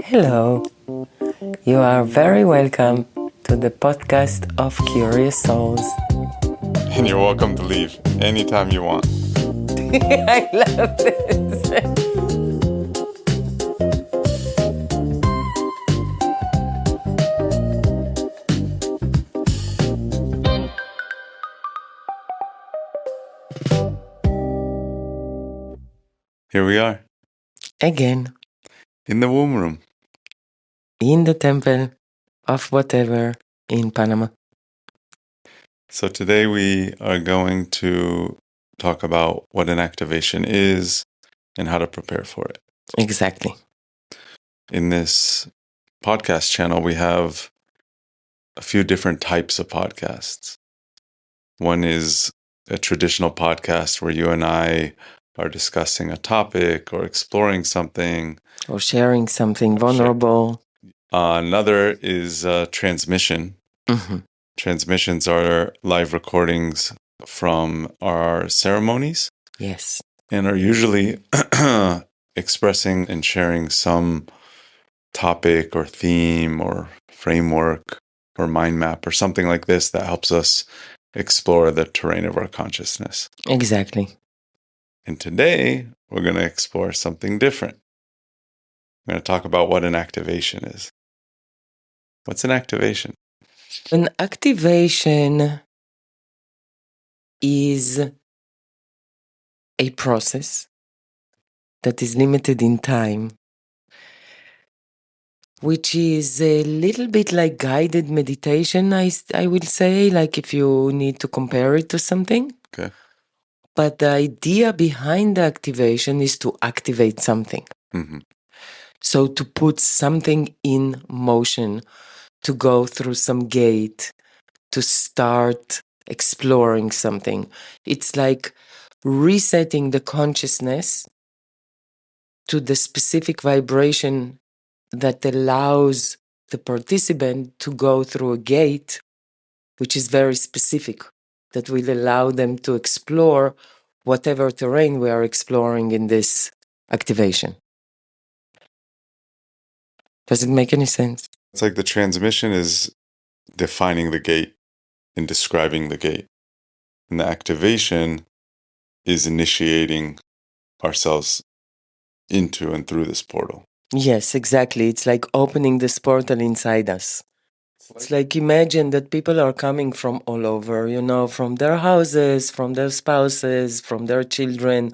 Hello, you are very welcome to the podcast of Curious Souls. And you're welcome to leave anytime you want. I love this. Here we are, Again, in the womb room. in the temple of whatever in Panama. So today we are going to talk about what an activation is and how to prepare for it. Exactly. In this podcast channel, we have a few different types of podcasts. One is a traditional podcast where you and I are discussing a topic or exploring something. Or sharing something vulnerable. Another is a transmission. Mm-hmm. Transmissions are live recordings from our ceremonies. Yes. And are usually expressing and sharing some topic or theme or framework or mind map or something like this that helps us explore the terrain of our consciousness. Exactly. And today, we're going to explore something different. We're going to talk about what an activation is. What's an activation? An activation is a process that is limited in time, which is a little bit like guided meditation, I will say, like if you need to compare it to something. Okay. But the idea behind the activation is to activate something. Mm-hmm. So to put something in motion, to go through some gate, to start exploring something. It's like resetting the consciousness to the specific vibration that allows the participant to go through a gate, which is very specific, that will allow them to explore whatever terrain we are exploring in this activation. Does it make any sense? It's like the transmission is defining the gate and describing the gate. And the activation is initiating ourselves into and through this portal. Yes, exactly. It's like opening this portal inside us. It's like imagine that people are coming from all over, from their houses, from their spouses, from their children,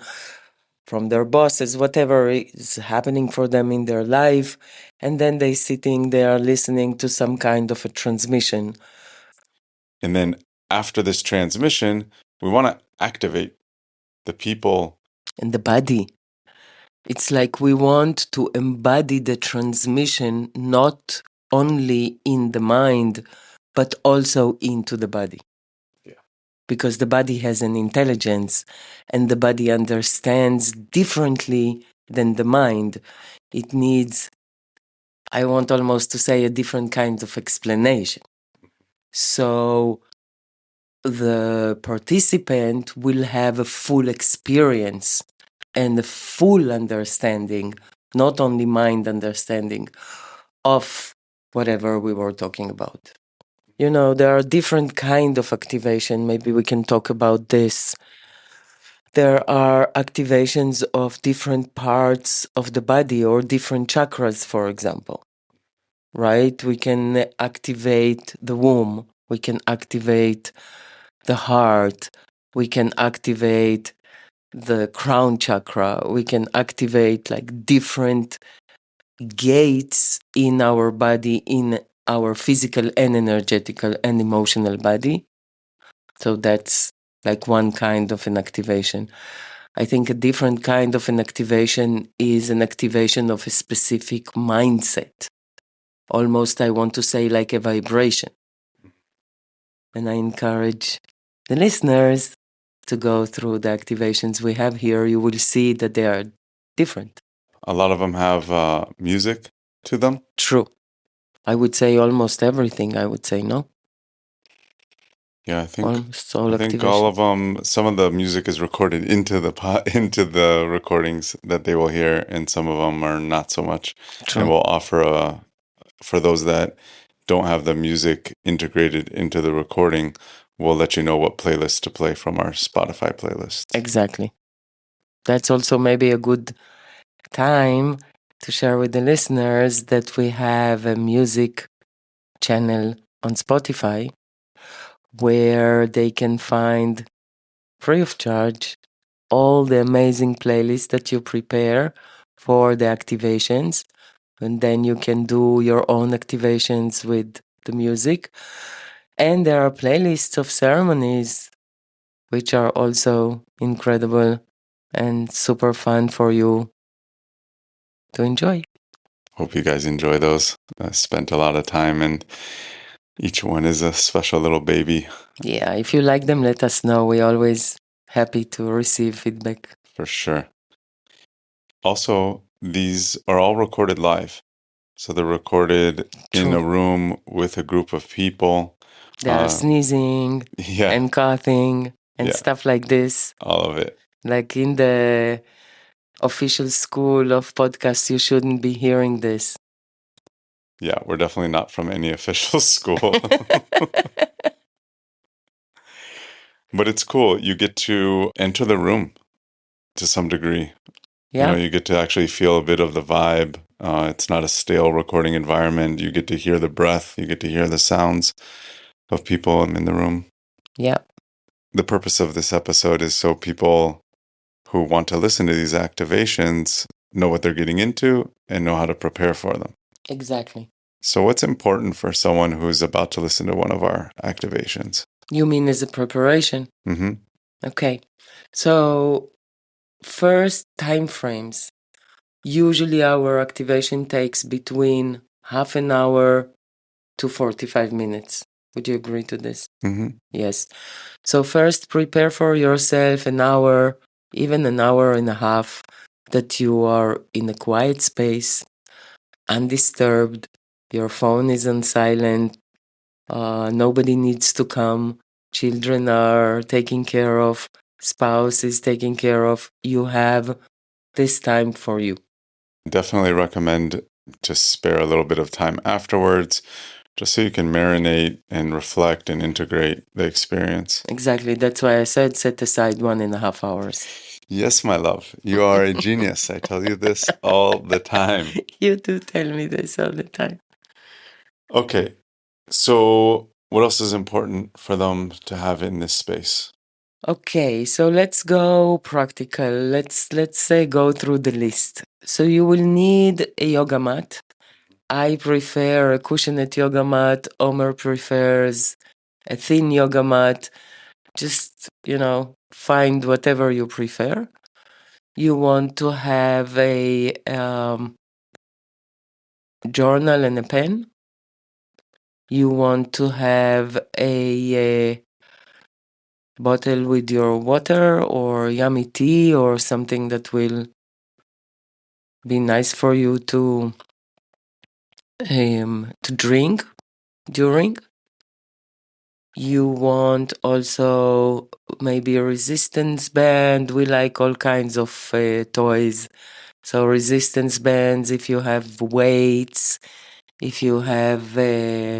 from their bosses, whatever is happening for them in their life. And then they sitting there listening to some kind of a transmission. And then after this transmission, we want to activate the people. And the body. It's like we want to embody the transmission not only in the mind, but also into the body. Yeah. Because the body has an intelligence and the body understands differently than the mind. It needs, I want almost to say, a different kind of explanation. So the participant will have a full experience and a full understanding, not only mind understanding, of whatever we were talking about. There are different kind of activation. Maybe we can talk about this. There are activations of different parts of the body or different chakras, for example. Right? We can activate the womb. We can activate the heart. We can activate the crown chakra. We can activate like different gates in our body, in our physical and energetical and emotional body. So that's like one kind of an activation. I think a different kind of an activation is an activation of a specific mindset. Almost, I want to say, like a vibration. And I encourage the listeners to go through the activations we have here. You will see that they are different. A lot of them have music to them. True. I would say almost everything, I would say, no? Yeah, almost I all think all activation. of them. Some of the music is recorded into the into the recordings that they will hear, and some of them are not so much. And True. we'll offer a for those that don't have the music integrated into the recording. We'll let you know what playlist to play from our Spotify playlist. Exactly. That's also maybe a good time to share with the listeners that we have a music channel on Spotify where they can find free of charge all the amazing playlists that you prepare for the activations. And then you can do your own activations with the music. And there are playlists of ceremonies, which are also incredible and super fun for you to enjoy. Hope you guys enjoy those. I spent a lot of time, and each one is a special little baby. Yeah, if you like them, let us know. We're always happy to receive feedback. For sure. Also, these are all recorded live. So they're recorded in True. a room with a group of people. They are sneezing Yeah, and coughing and yeah, stuff like this. all of it. Like in the official school of podcasts, you shouldn't be hearing this. Yeah, we're definitely not from any official school. But it's cool. You get to enter the room to some degree. You know, Yeah, you get to actually feel a bit of the vibe. It's not a stale recording environment. You get to hear the breath. You get to hear the sounds of people in the room. yeah, The purpose of this episode is so people who want to listen to these activations know what they're getting into and know how to prepare for them. exactly. So, what's important for someone who's about to listen to one of our activations? You mean as a preparation? Mm-hmm. Okay. So, first, time frames. Usually, our activation takes between half an hour to 45 minutes. Would you agree to this? Mm-hmm. Yes. So, first, prepare for yourself an hour, even an hour and a half, that you are in a quiet space, undisturbed. Your phone is on silent. Nobody needs to come. Children are taken care of. Spouse is taken care of. You have this time for you. Definitely recommend to spare a little bit of time afterwards, just so you can marinate and reflect and integrate the experience. Exactly. That's why I said set aside 1.5 hours. Yes, my love, you are a genius. I tell you this all the time. You do tell me this all the time. Okay, so what else is important for them to have in this space? Okay, so let's go practical. Let's say go through the list. So you will need a yoga mat. I prefer a cushioned yoga mat. Omer prefers a thin yoga mat. Just, find whatever you prefer. You want to have a journal and a pen. You want to have a bottle with your water or yummy tea or something that will be nice for you to drink during. You want also maybe a resistance band. We like all kinds of toys. So resistance bands, if you have weights, if you have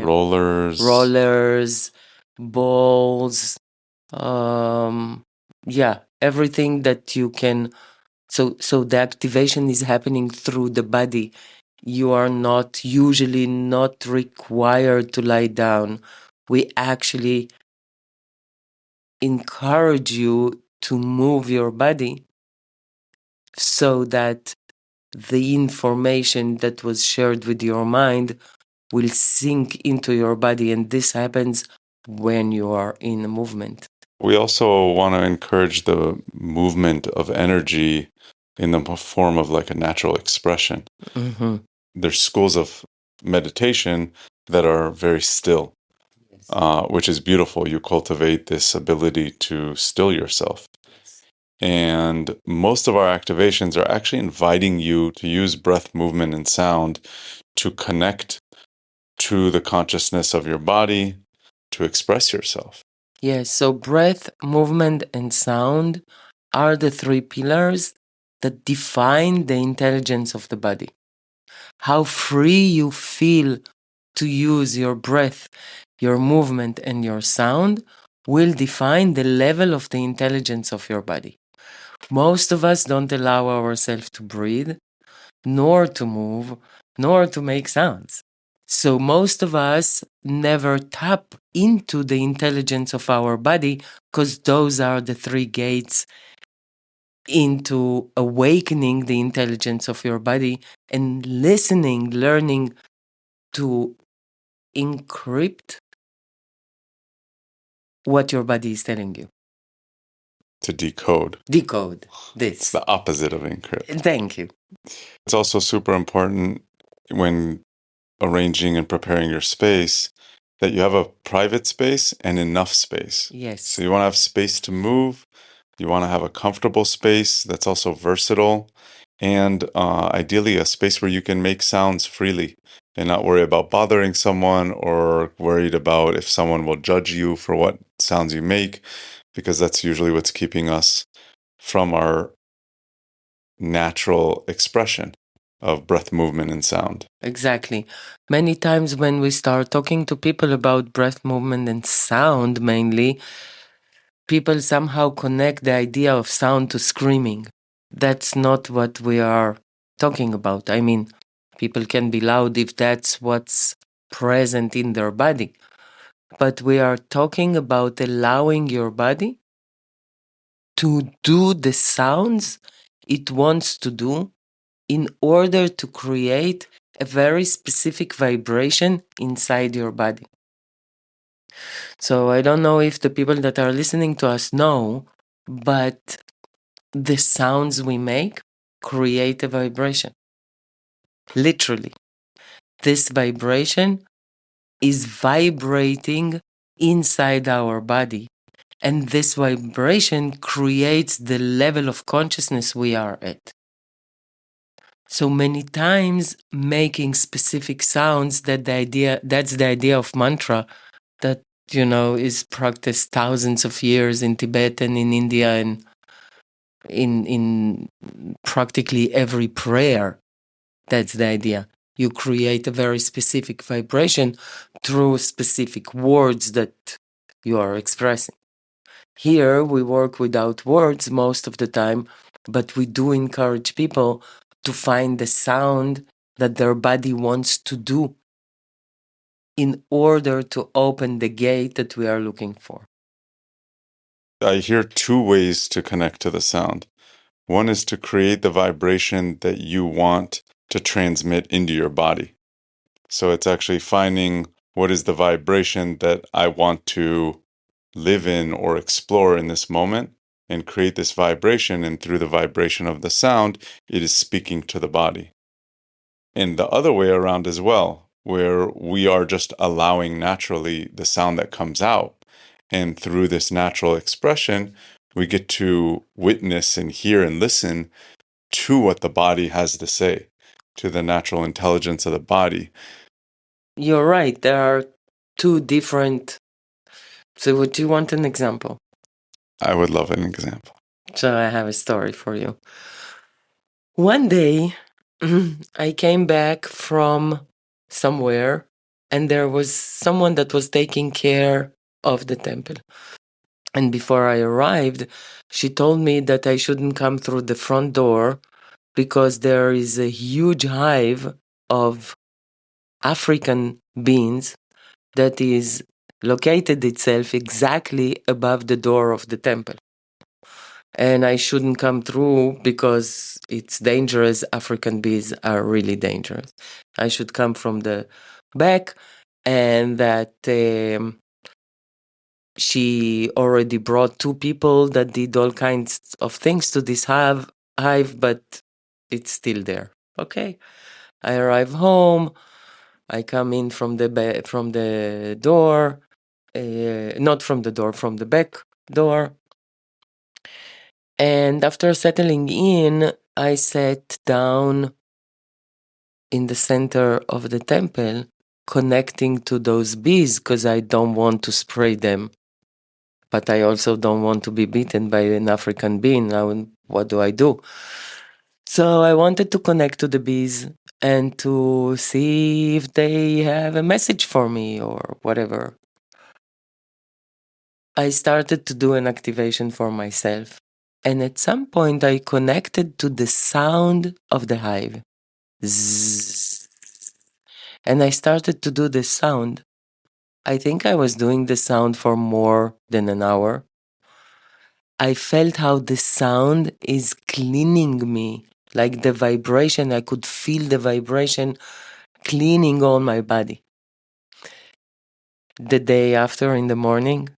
rollers, balls, yeah, everything that you can. So the activation is happening through the body. You are not usually not required to lie down. We actually encourage you to move your body so that the information that was shared with your mind will sink into your body, and this happens when you are in a movement. We also want to encourage the movement of energy in the form of like a natural expression. Mm-hmm. There's schools of meditation that are very still, which is beautiful. You cultivate this ability to still yourself. And most of our activations are actually inviting you to use breath, movement, and sound to connect to the consciousness of your body, to express yourself. Yes, so breath, movement, and sound are the three pillars that define the intelligence of the body. How free you feel to use your breath, your movement, and your sound will define the level of the intelligence of your body. Most of us don't allow ourselves to breathe, nor to move, nor to make sounds. So most of us never tap into the intelligence of our body because those are the three gates into awakening the intelligence of your body and listening, learning to encrypt what your body is telling you. To decode. Decode It's this. the opposite of encrypt. Thank you. It's also super important when arranging and preparing your space that you have a private space and enough space. Yes. So you want to have space to move. You want to have a comfortable space that's also versatile, and ideally a space where you can make sounds freely and not worry about bothering someone or worried about if someone will judge you for what sounds you make, because that's usually what's keeping us from our natural expression of breath, movement, and sound. Exactly. Many times when we start talking to people about breath, movement, and sound mainly, people somehow connect the idea of sound to screaming. That's not what we are talking about. I mean, people can be loud if that's what's present in their body. But we are talking about allowing your body to do the sounds it wants to do in order to create a very specific vibration inside your body. So I don't know if the people that are listening to us know, but the sounds we make create a vibration. Literally. This vibration is vibrating inside our body. And this vibration creates the level of consciousness we are at. So many times making specific sounds, that's the idea of mantra that, is practiced thousands of years in Tibet and in India and in practically every prayer. That's the idea. You create a very specific vibration through specific words that you are expressing. Here we work without words most of the time, but we do encourage people to find the sound that their body wants to do in order to open the gate that we are looking for. I hear two ways to connect to the sound. One is to create the vibration that you want to transmit into your body. So it's actually finding what is the vibration that I want to live in or explore in this moment and create this vibration. And through the vibration of the sound, it is speaking to the body. And the other way around as well, where we are just allowing naturally the sound that comes out. And through this natural expression, we get to witness and hear and listen to what the body has to say, to the natural intelligence of the body. You're right. There are two different. So, would you want an example? I would love an example. So, I have a story for you. One day, I came back from somewhere, and there was someone that was taking care of the temple. And before I arrived, she told me that I shouldn't come through the front door because there is a huge hive of African beans that is located itself exactly above the door of the temple. And I shouldn't come through because it's dangerous. African bees are really dangerous. I should come from the back, and that she already brought two people that did all kinds of things to this hive, but it's still there. Okay. I arrive home. I come in from the door, not from the door, from the back door. And after settling in, I sat down in the center of the temple, connecting to those bees because I don't want to spray them but I also don't want to be beaten by an African bee. Now, what do I do? So I wanted to connect to the bees and to see if they have a message for me or whatever. I started to do an activation for myself. And at some point, I connected to the sound of the hive. Zzz. And I started to do the sound. I think I was doing the sound for more than an hour. I felt how the sound is cleaning me, like the vibration. I could feel the vibration cleaning all my body. The day after, in the morning,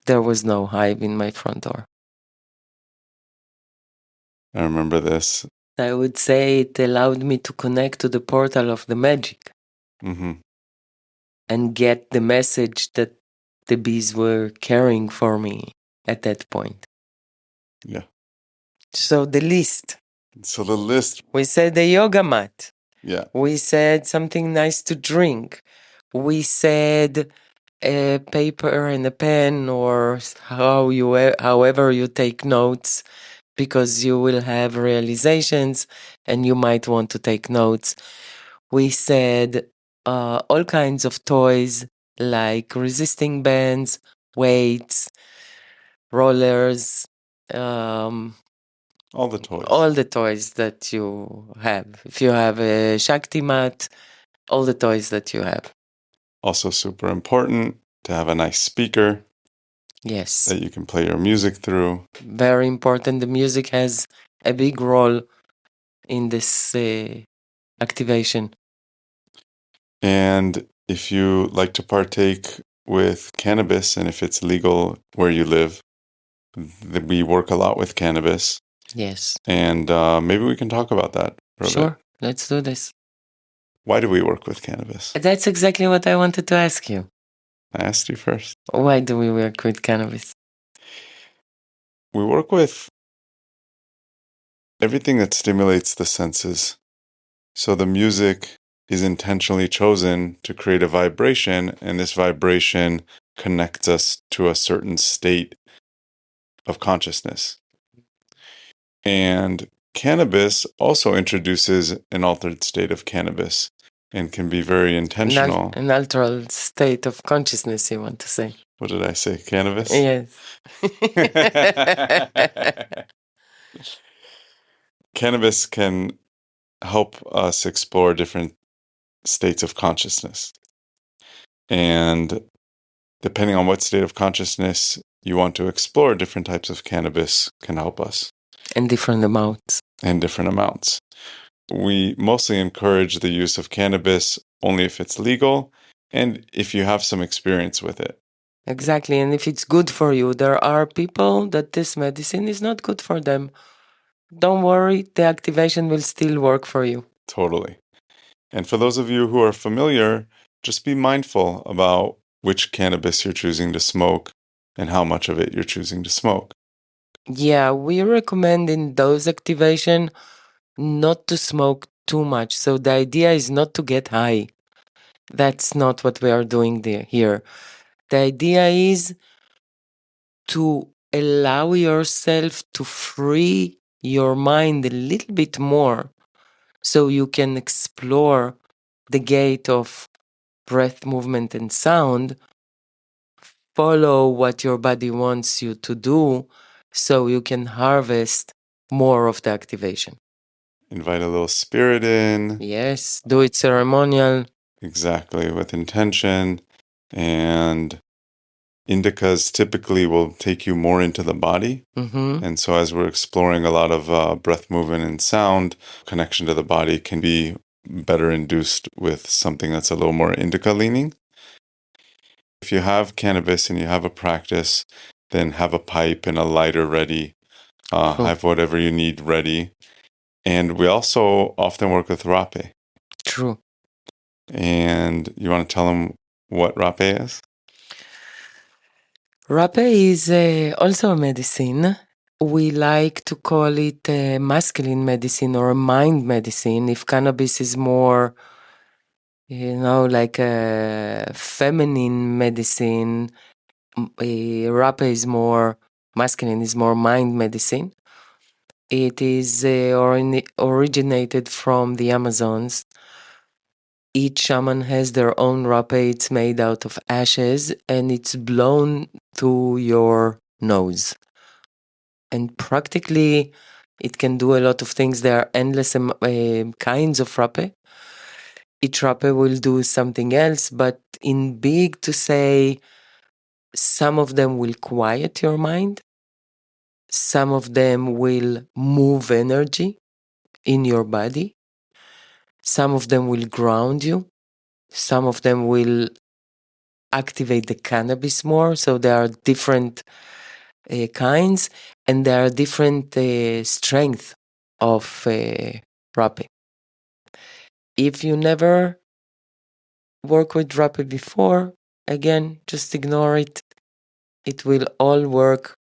there was no hive in my front door. I remember this. I would say it allowed me to connect to the portal of the magic and get the message that the bees were carrying for me at that point. Yeah. So the list. So the list. We said the yoga mat. Yeah. We said something nice to drink. We said a paper and a pen, or however you take notes, because you will have realizations and you might want to take notes. We said all kinds of toys like resisting bands, weights, rollers, all the toys. All the toys that you have. If you have a Shakti mat, all the toys that you have. Also super important to have a nice speaker. Yes. That you can play your music through. Very important. The music has a big role in this activation. And if you like to partake with cannabis, and if it's legal where you live, we work a lot with cannabis. Yes. And maybe we can talk about that for a Sure. bit. Let's do this. Why do we work with cannabis? That's exactly what I wanted to ask you. I asked you first. Why do we work with cannabis? We work with everything that stimulates the senses. So the music is intentionally chosen to create a vibration, and this vibration connects us to a certain state of consciousness. And cannabis also introduces an altered state of cannabis and can be very intentional. An altered state of consciousness, you want to say. What did I say? Cannabis? Yes. Cannabis can help us explore different states of consciousness. And depending on what state of consciousness you want to explore, different types of cannabis can help us. And different amounts. And different amounts. We mostly encourage the use of cannabis only if it's legal and if you have some experience with it. Exactly. And if it's good for you, there are people that this medicine is not good for them. Don't worry, the activation will still work for you. Totally. And for those of you who are familiar, just be mindful about which cannabis you're choosing to smoke and how much of it you're choosing to smoke. Yeah, we recommend in dose activation not to smoke too much. So the idea is not to get high. That's not what we are doing here. The idea is to allow yourself to free your mind a little bit more so you can explore the gate of breath, movement, and sound. Follow what your body wants you to do so you can harvest more of the activation. Invite a little spirit in. Yes, do it ceremonial. Exactly, with intention. And indicas typically will take you more into the body. Mm-hmm. And so as we're exploring a lot of breath movement and sound, connection to the body can be better induced with something that's a little more indica leaning. If you have cannabis and you have a practice, then have a pipe and a lighter ready. Have whatever you need ready. And we also often work with rape. True. And you want to tell them what rape is? Rape is also a medicine. We like to call it a masculine medicine or a mind medicine. If cannabis is more, like a feminine medicine, Rape is more masculine, is more mind medicine. It is originated from the Amazons. Each shaman has their own rape. It's made out of ashes and it's blown through your nose. And practically, it can do a lot of things. There are endless kinds of rape. Each rape will do something else, but in big to say, some of them will quiet your mind. Some of them will move energy in your body. Some of them will ground you. Some of them will activate the cannabis more. So there are different kinds, and there are different strength of rapid. If you never work with rapid before, again, just ignore it. It will all work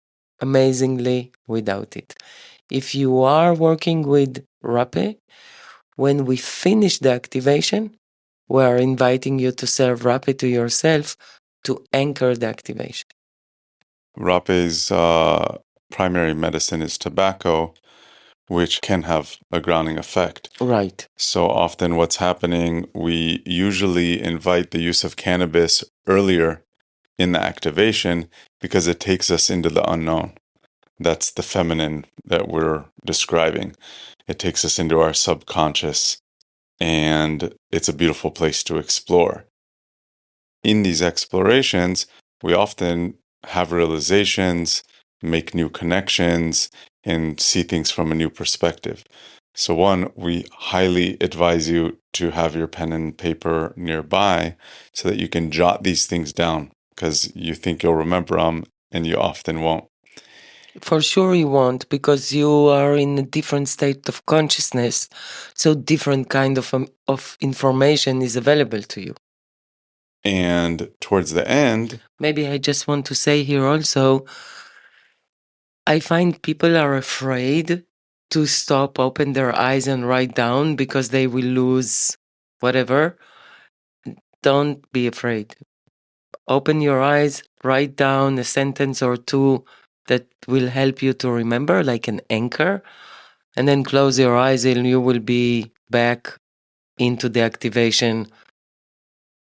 amazingly without it. If you are working with rapid, when we finish the activation, we are inviting you to serve rapid to yourself to anchor the activation. Rape's primary medicine is tobacco, which can have a grounding effect. Right. So often what's happening, we usually invite the use of cannabis earlier in the activation because it takes us into the unknown. That's the feminine that we're describing. It takes us into our subconscious, and it's a beautiful place to explore. In these explorations, we often have realizations, make new connections, and see things from a new perspective. So one, we highly advise you to have your pen and paper nearby so that you can jot these things down, because you think you'll remember them and you often won't. For sure you won't, because you are in a different state of consciousness, so different kind of information is available to you. And towards the end, Maybe I just want to say here also, I find people are afraid to stop, open their eyes and write down because they will lose whatever. Don't be afraid. Open your eyes, write down a sentence or two that will help you to remember, like an anchor, and then close your eyes and you will be back into the activation.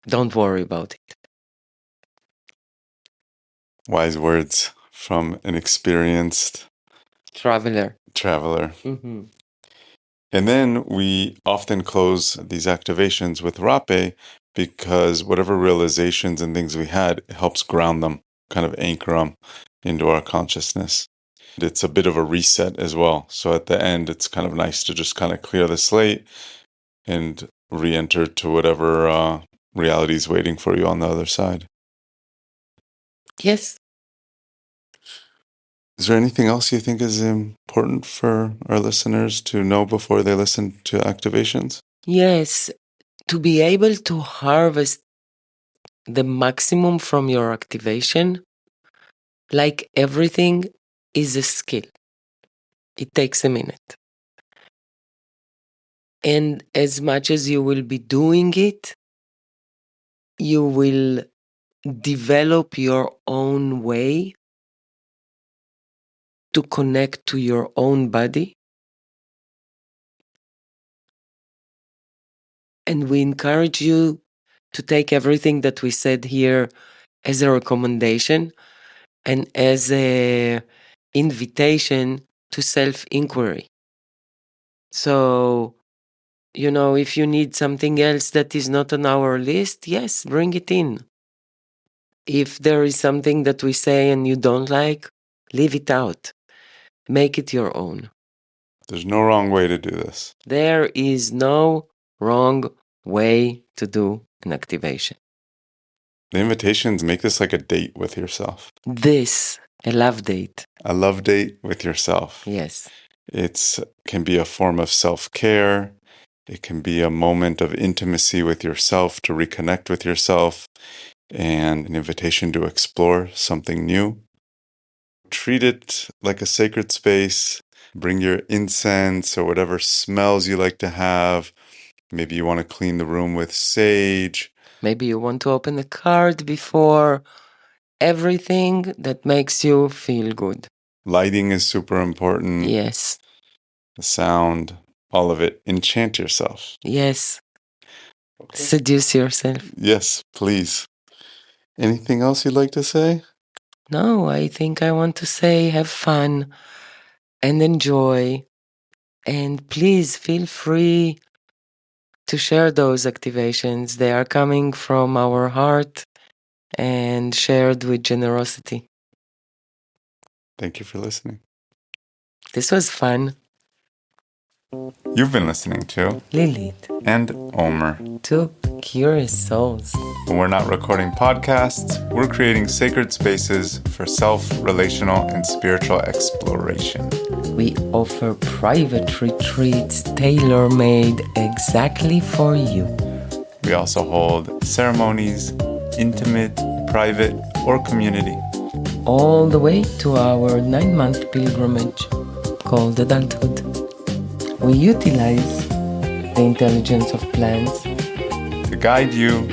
Don't worry about it. wise words from an experienced Traveler. traveler. Mm-hmm. And then we often close these activations with rape because whatever realizations and things we had helps ground them, kind of anchor them into our consciousness. It's a bit of a reset as well. So at the end, it's kind of nice to just kind of clear the slate and re-enter to whatever reality is waiting for you on the other side. Yes. Is there anything else you think is important for our listeners to know before they listen to activations? Yes. To be able to harvest the maximum from your activation, like everything, is a skill. It takes a minute. And as much as you will be doing it, you will develop your own way to connect to your own body. And we encourage you to take everything that we said here as a recommendation and as a invitation to self-inquiry. So, if you need something else that is not on our list, yes, bring it in. If there is something that we say and you don't like, leave it out. Make it your own. There's no wrong way to do this. There is no wrong way to do an activation. The invitations make this like a date with yourself. A love date. A love date with yourself. Yes. It can be a form of self-care. It can be a moment of intimacy with yourself, to reconnect with yourself, and an invitation to explore something new. Treat it like a sacred space. Bring your incense or whatever smells you like to have. Maybe you want to clean the room with sage. Maybe you want to open a card before. everything that makes you feel good. Lighting is super important. Yes. The sound, all of it. Enchant yourself. Yes. Okay. Seduce yourself. Yes, please. Anything else you'd like to say? No, I think I want to say have fun and enjoy. And please feel free to share those activations. They are coming from our heart and shared with generosity. Thank you for listening. This was fun. You've been listening to Lilit and Omer. Two curious souls. When we're not recording podcasts, we're creating sacred spaces for self-relational and spiritual exploration. We offer private retreats tailor-made exactly for you. We also hold ceremonies, intimate, private, or community. All the way to our 9-month pilgrimage called adulthood. We utilize the intelligence of plants To guide you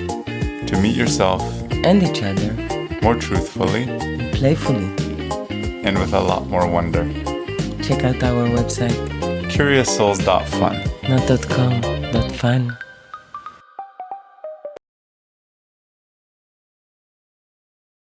to meet yourself and each other more truthfully playfully. and with a lot more wonder. Check out our website, CuriousSouls.fun. not .com, .fun.